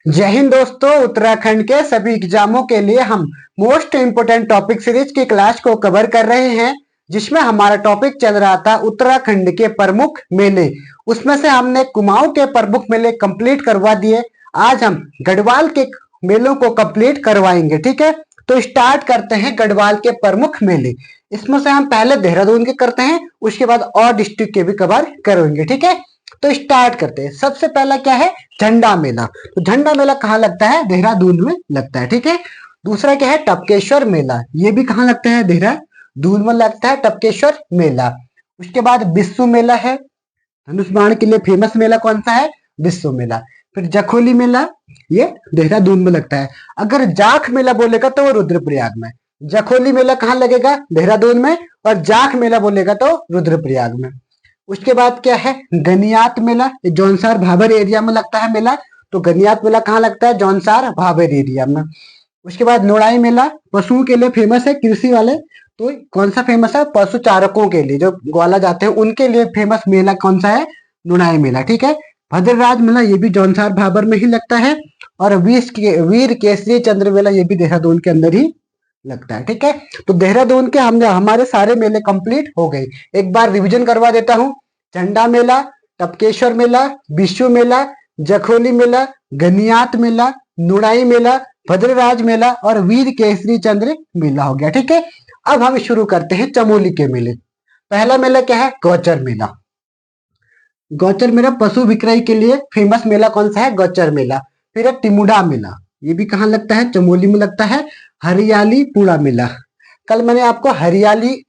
जय हिंद दोस्तों। उत्तराखंड के सभी एग्जामों के लिए हम मोस्ट इम्पोर्टेंट टॉपिक सीरीज की क्लास को कवर कर रहे हैं, जिसमें हमारा टॉपिक चल रहा था उत्तराखंड के प्रमुख मेले। उसमें से हमने कुमाऊं के प्रमुख मेले कंप्लीट करवा दिए। आज हम गढ़वाल के मेलों को कंप्लीट करवाएंगे। ठीक है, तो स्टार्ट करते हैं गढ़वाल के प्रमुख मेले। इसमें से हम पहले देहरादून के करते हैं, उसके बाद और डिस्ट्रिक्ट के भी कवर करेंगे। ठीक है, तो स्टार्ट करते हैं। सबसे पहला क्या है? झंडा मेला। तो झंडा मेला कहाँ लगता है? देहरादून में लगता है। ठीक है, दूसरा क्या है? टपकेश्वर मेला। ये भी कहाँ लगता है? देहरादून में लगता है टपकेश्वर मेला। उसके बाद बिस्सू मेला है। धनुष बाण के लिए फेमस मेला कौन सा है? बिस्सू मेला। फिर जखोली मेला, ये देहरादून में लगता है। अगर जाख मेला बोलेगा तो वो रुद्रप्रयाग में। जखोली मेला कहाँ लगेगा? देहरादून में। और जाख मेला बोलेगा तो रुद्रप्रयाग में। उसके बाद क्या है? गनियात मेला। जौनसार भाबर एरिया में लगता है मेला। तो गनियात मेला कहाँ लगता है? जौनसार भाबर एरिया में। उसके बाद नोड़ाई मेला पशुओं के लिए फेमस है, कृषि वाले। तो कौन सा फेमस है? पशु चारकों के लिए, जो ग्वाला जाते हैं उनके लिए फेमस मेला कौन सा है? नोड़ाई मेला। ठीक है, भद्रराज मेला ये भी जौनसार भाबर में ही लगता है। और वीर केसरी चंद्र मेला ये भी देहरादून के अंदर ही लगता है। ठीक है, तो देहरादून के हमने हमारे सारे मेले कंप्लीट हो गए। एक बार रिवीजन करवा देता हूँ। झंडा मेला, टपकेश्वर मेला, बिशु मेला, जखोली मेला, गनियात मेला, नुड़ाई मेला, भद्रराज मेला और वीर केसरी चंद्र मेला हो गया। ठीक है, अब हम शुरू करते हैं चमोली के मेले। पहला मेला क्या है? गौचर मेला। गौचर मेला पशु विक्रय के लिए फेमस मेला कौन सा है? गौचर मेला। फिर है टिमुडा मेला। ये भी कहाँ लगता है? चमोली में लगता है। हरियाली पूड़ा मेला। कल मैंने आपको हरियाली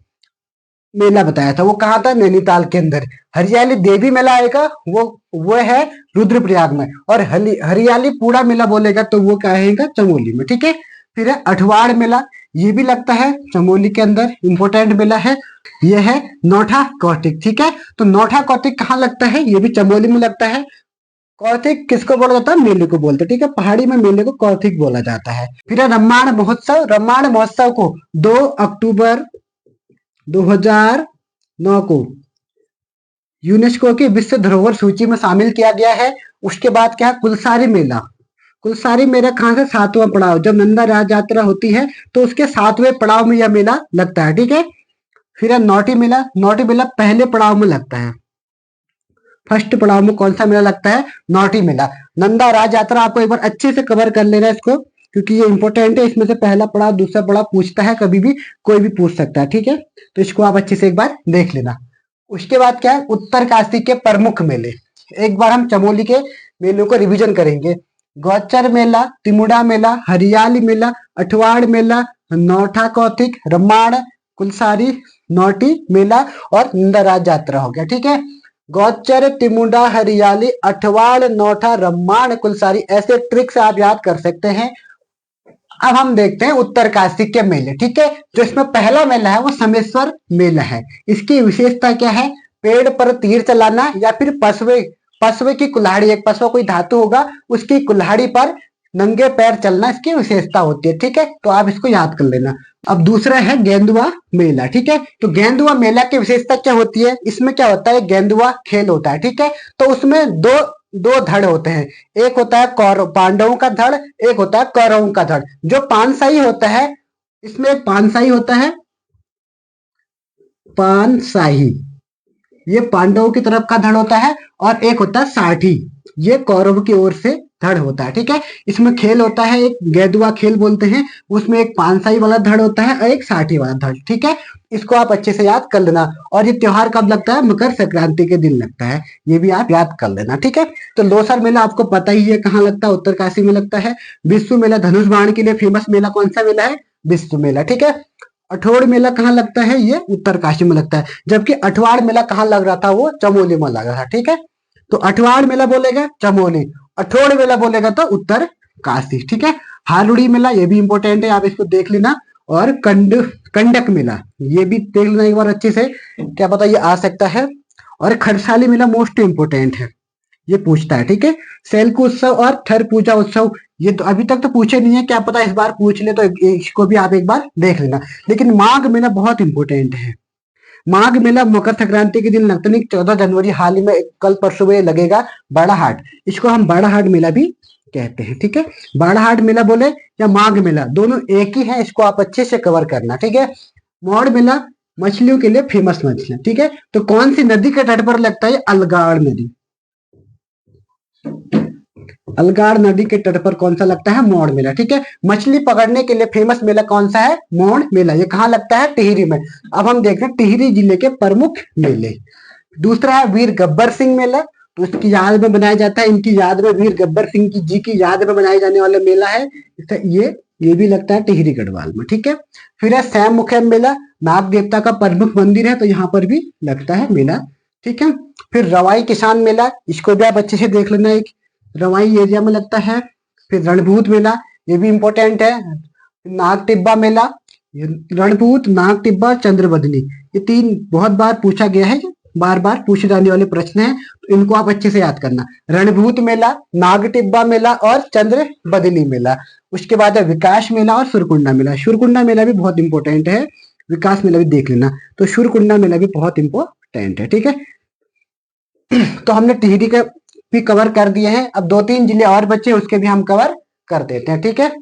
मेला बताया था, वो कहाँ था? नैनीताल के अंदर। हरियाली देवी मेला आएगा, वो है रुद्रप्रयाग में। और हरियाली पूड़ा मेला बोलेगा तो वो क्या आएगा? चमोली में। ठीक है, फिर है अठवाड़ मेला। ये भी लगता है चमोली के अंदर, इंपोर्टेंट मेला है। ये है नौठा कौतिक। ठीक है, तो नौठा कौतिक कहाँ लगता है? ये भी चमोली में लगता है। कौतिक किसको बोला जाता है? मेले को बोलते हैं। ठीक है, पहाड़ी में मेले को कौतिक बोला जाता है। फिर है रम्माण महोत्सव। रम्माण महोत्सव को 2 अक्टूबर 2009 को यूनेस्को की विश्व धरोहर सूची में शामिल किया गया है। उसके बाद क्या है? कुलसारी मेला। कुलसारी मेला कहाँ से? 7वां पड़ाव। जब नंदा राज यात्रा होती है तो उसके 7वें पड़ाव में यह मेला लगता है। ठीक है, फिर है नौटी मेला। नौटी मेला पहले पड़ाव में लगता है। फर्स्ट पड़ाव में कौन सा मेला लगता है? नौटी मेला। नंदा राज यात्रा आपको एक बार अच्छे से कवर कर लेना इसको, क्योंकि ये इंपॉर्टेंट है। इसमें से पहला पड़ाव दूसरा पड़ाव पूछता है, कभी भी कोई भी पूछ सकता है। ठीक है, तो इसको आप अच्छे से एक बार देख लेना। उसके बाद क्या है? उत्तरकाशी के प्रमुख मेले। एक बार हम चमोली के मेलों को रिवीजन करेंगे। गौचर मेला, तिमुड़ा मेला, हरियाली मेला, अठवाड़ मेला, नौठा कौतिक, रम्माण, कुलसारी, नौटी मेला और नंदाराज यात्रा हो गया। ठीक है, गौचर, तिमुंडा, हरियाली, अठवाड़, नौठा, रम्माण, कुलसारी, ऐसे ट्रिक्स आप याद कर सकते हैं। अब हम देखते हैं उत्तरकाशी के मेले। ठीक है, जो इसमें पहला मेला है वो समेश्वर मेला है। इसकी विशेषता क्या है? पेड़ पर तीर चलाना या फिर पशुए पशुए की कुल्हाड़ी, एक पशु कोई धातु होगा उसकी कुल्हाड़ी पर नंगे पैर चलना इसकी विशेषता होती है। ठीक है, तो आप इसको याद कर लेना। अब दूसरा है गेंदुआ मेला। ठीक है, तो गेंदुआ मेला की विशेषता क्या होती है? इसमें क्या होता है? गेंदुआ खेल होता है। ठीक है, तो उसमें दो दो धड़ होते हैं। एक होता है कौरव पांडवों का धड़, एक होता है कौरवों का धड़। जो पानसाई होता है, इसमें एक पानसाई होता है। पानसाही ये पांडवों की तरफ का धड़ होता है। और एक होता है साठी, ये कौरव की ओर से धड़ होता है। ठीक है, इसमें खेल होता है, एक गेंदुआ खेल बोलते हैं। उसमें एक पानसाई वाला धड़ होता है और एक साठी वाला धड़। ठीक है, इसको आप अच्छे से याद कर लेना। और ये त्योहार कब लगता है? मकर संक्रांति के दिन लगता है। ये भी आप याद कर लेना। ठीक है, तो लोसर मेला आपको पता ही है कहाँ लगता है? उत्तरकाशी में लगता है। बिस्सू मेला धनुष बाण के लिए फेमस मेला कौन सा मेला है? बिस्सू मेला। ठीक है, अठोड़ मेला कहाँ लगता है? ये उत्तरकाशी में लगता है। जबकि अठवाड़ मेला कहाँ लग रहा था? वो चमोली में लग रहा था। ठीक है, तो अठवाड़ मेला बोलेगा चमोली, अठोड़ मेला बोलेगा तो उत्तरकाशी। ठीक है, हालुड़ी मेला ये भी इंपॉर्टेंट है, आप इसको देख लेना। और कंडक मेला ये भी देख लेना एक बार अच्छे से, क्या पता ये आ सकता है। और खरसाली मेला मोस्ट इंपोर्टेंट है, ये पूछता है। ठीक है, शैलकू उत्सव और थर पूजा उत्सव ये तो अभी तक तो पूछे नहीं है, क्या पता इस बार पूछ ले, तो इसको भी आप एक बार देख लेना। लेकिन माघ मेला बहुत इंपॉर्टेंट है। माघ मेला मकर संक्रांति के दिन लगता नहीं, 14 जनवरी हाल ही में कल परसों में लगेगा बड़ा हाट। इसको हम बड़ा हाट मेला भी कहते हैं। ठीक है, बाड़ाहाट मेला बोले या माघ मेला, दोनों एक ही है, इसको आप अच्छे से कवर करना। ठीक है, मौड़ मेला मछलियों के लिए फेमस मछलियां। ठीक है, तो कौन सी नदी के तट पर लगता है? अलगाड़ नदी। अलगाड़ नदी के तट पर कौन सा लगता है? मौड़ मेला। ठीक है, मछली पकड़ने के लिए फेमस मेला कौन सा है? मौड़ मेला। ये कहाँ लगता है? टिहरी में। अब हम देख रहे हैं टिहरी जिले के प्रमुख मेले। दूसरा है वीर गब्बर सिंह मेला, तो इसकी याद में बनाया जाता है, इनकी याद में, वीर गब्बर सिंह की जी की याद में बनाए जाने वाला मेला है ये भी लगता है टिहरी गढ़वाल में। ठीक है, फिर है सैम मुखिया मेला, नाग देवता का प्रमुख मंदिर है, तो यहाँ पर भी लगता है मेला। ठीक है, फिर रवाई किसान मेला, इसको भी आप अच्छे से देख लेना, एक रवाई एरिया में लगता है। फिर रणभूत मेला, ये भी इंपॉर्टेंट है। नाग टिब्बा मेला, रणभूत, नाग टिब्बा, चंद्रबदनी, ये तीन बहुत बार पूछा गया है, बार बार पूछे जाने वाले प्रश्न है, तो इनको आप अच्छे से याद करना। रणभूत मेला, नाग टिब्बा मेला और चंद्र बदनी मेला। उसके बाद है विकास मेला और सुरकुंडा मेला। सुरकुंडा मेला भी बहुत इंपॉर्टेंट है, विकास मेला भी देख लेना। तो सुरकुंडा मेला भी बहुत इंपॉर्टेंट है। ठीक है, तो हमने टिहरी का भी कवर कर दिए हैं। अब 2-3 जिले और बचे, उसके भी हम कवर कर देते हैं। ठीक है,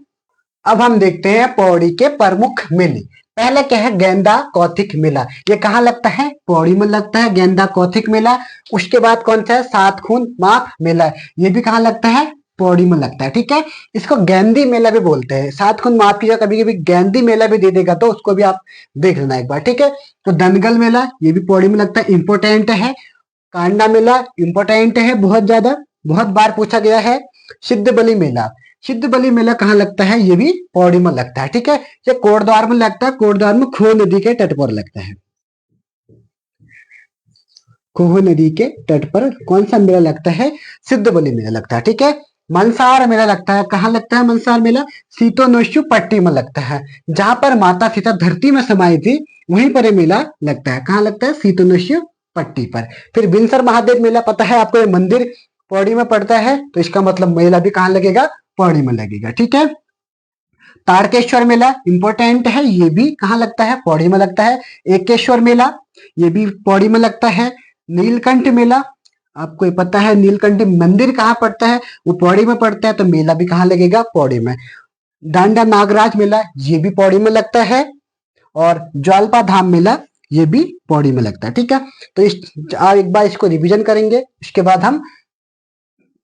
अब हम देखते हैं पौड़ी के प्रमुख मेले। पहला क्या है? गेंदा कौथिक मेला। ये कहाँ लगता है? पौड़ी में लगता है गेंदा कौथिक मेला। उसके बाद कौन सा है? सात खून माफ मेला, ये भी कहाँ लगता है? पौड़ी में लगता है। ठीक है, इसको गेंदी मेला भी बोलते हैं। सात खून माफ की जगह कभी कभी गेंदी मेला भी दे देगा, तो उसको भी आप देख लेना एक बार। ठीक है, तो दनगल मेला, ये भी पौड़ी में लगता है, इंपोर्टेंट है। कांडा मेला इंपॉर्टेंट है, बहुत ज्यादा, बहुत बार पूछा गया है। सिद्ध बलि मेला, सिद्ध बलि मेला कहाँ लगता है? ये भी पौड़ी में लगता है। ठीक है, ये कोटद्वार में लगता है, कोटद्वार में खो नदी के तट पर लगता है। खोह नदी के तट पर कौन सा मेला लगता है? सिद्ध बलि मेला लगता है। ठीक है, मनसार मेला लगता है, कहाँ लगता है मनसार मेला? सीतोनोशु पट्टी में लगता है, जहां पर माता सीता धरती में समाई थी, वहीं पर ये मेला लगता है। कहाँ लगता है? सीतोनोशु पट्टी पर। फिर बिनसर महादेव मेला, पता है आपको, ये मंदिर पौड़ी में पड़ता है, तो इसका मतलब मेला भी कहाँ लगेगा? पौड़ी में लगेगा। ठीक है, तारकेश्वर मेला इंपॉर्टेंट है, ये भी कहाँ लगता है? पौड़ी में लगता है। एकेश्वर मेला, ये भी पौड़ी में लगता है। नीलकंठ मेला, आपको ये पता है नीलकंठ मंदिर कहाँ पड़ता है? वो पौड़ी में पड़ता है, तो मेला भी कहाँ लगेगा? पौड़ी में। डांडा नागराज मेला, ये भी पौड़ी में लगता है। और ज्वालपा धाम मेला, ये भी पौड़ी में लगता है। ठीक है, तो एक बार इसको रिवीजन करेंगे, इसके बाद हम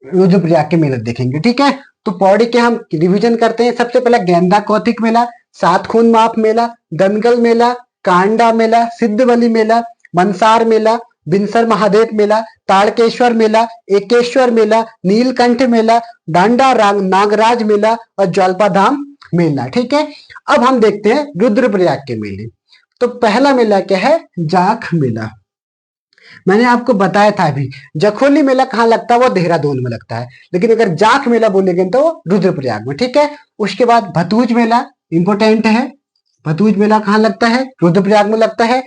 रुद्रप्रयाग के मेले देखेंगे। ठीक है, तो पौड़ी के हम रिवीजन करते हैं। सबसे पहले गेंदा कौथिक मेला, सात खून माफ मेला, दनगल मेला, कांडा मेला, सिद्धबली मेला, मनसार मेला, बिनसर महादेव मेला, ताड़केश्वर मेला, एकेश्वर मेला, नीलकंठ मेला, डांडा नागराज मेला और ज्वालपा धाम मेला। ठीक है, अब हम देखते हैं रुद्रप्रयाग के मेले। तो पहला मेला क्या है? जाख मेला। मैंने आपको बताया था अभी, जखोली मेला कहाँ लगता है? वो देहरादून में लगता है, लेकिन अगर जाख मेला बोलेंगे तो रुद्रप्रयाग में। ठीक है, उसके बाद भतूज मेला इंपोर्टेंट है, भतूज मेला कहाँ लगता है? रुद्रप्रयाग में लगता है।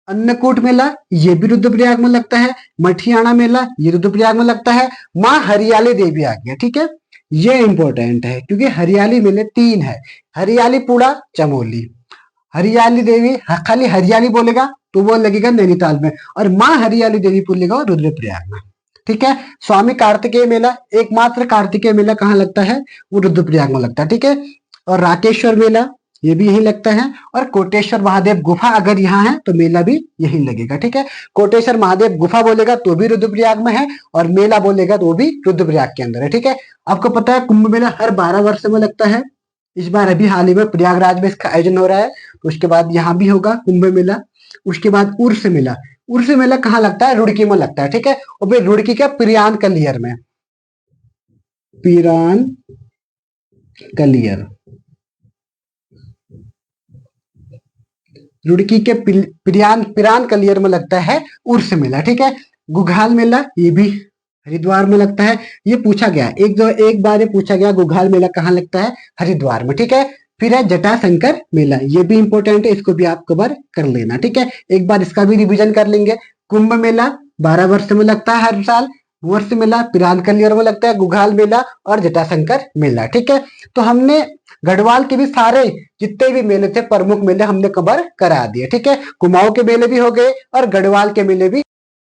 अन्नकूट मेला, ये भी रुद्रप्रयाग में लगता है। मठियाणा मेला, ये रुद्रप्रयाग में लगता है। माँ हरियाली देवी आ गया। ठीक है, ये इंपॉर्टेंट है, क्योंकि हरियाली मेले 3 है, हरियाली पुड़ा, चमोली। हरियाली देवी, खाली हरियाली बोलेगा तो वो लगेगा नैनीताल में, और माँ हरियाली देवी बोलेगा रुद्रप्रयाग में। ठीक है, स्वामी कार्तिकेय मेला, एकमात्र कार्तिकेय मेला कहाँ लगता है? वो रुद्रप्रयाग में लगता है। ठीक है, और राकेश्वर मेला, ये भी यही लगता है। और कोटेश्वर महादेव गुफा अगर यहाँ है तो मेला भी यही लगेगा। ठीक है, कोटेश्वर महादेव गुफा बोलेगा तो भी रुद्रप्रयाग में है, और मेला बोलेगा तो भी रुद्रप्रयाग के अंदर है। ठीक है, आपको पता है कुंभ मेला हर 12 वर्ष में लगता है। इस बार अभी हाल ही में प्रयागराज में इसका आयोजन हो रहा है, तो उसके बाद यहाँ भी होगा कुंभ मेला। उसके बाद उर्स मेला, उर्स मेला कहाँ लगता है? रुड़की में लगता है। ठीक है, और फिर रुड़की का पिरान कलियर में, पिरान कलियर, रुड़की के पिरान कलियर में लगता है उर्स मेला। ठीक है, गुघाल मेला, ये भी हरिद्वार में लगता है। ये पूछा गया एक बार, ये पूछा गया गुघाल मेला कहाँ लगता है? हरिद्वार में। ठीक है, फिर है जटाशंकर मेला, ये भी इंपॉर्टेंट है, इसको भी आप कवर कर लेना। ठीक है, एक बार इसका भी रिवीजन कर लेंगे। कुंभ मेला 12 वर्ष में लगता है हर साल। वर्ष मेला पिरान कलियर में लगता है, गुघाल मेला और जटाशंकर मेला। ठीक है, तो हमने गढ़वाल के भी सारे जितने भी मेले थे, प्रमुख मेले हमने कवर करा दिए। ठीक है, कुमाऊं के मेले भी हो गए और गढ़वाल के मेले भी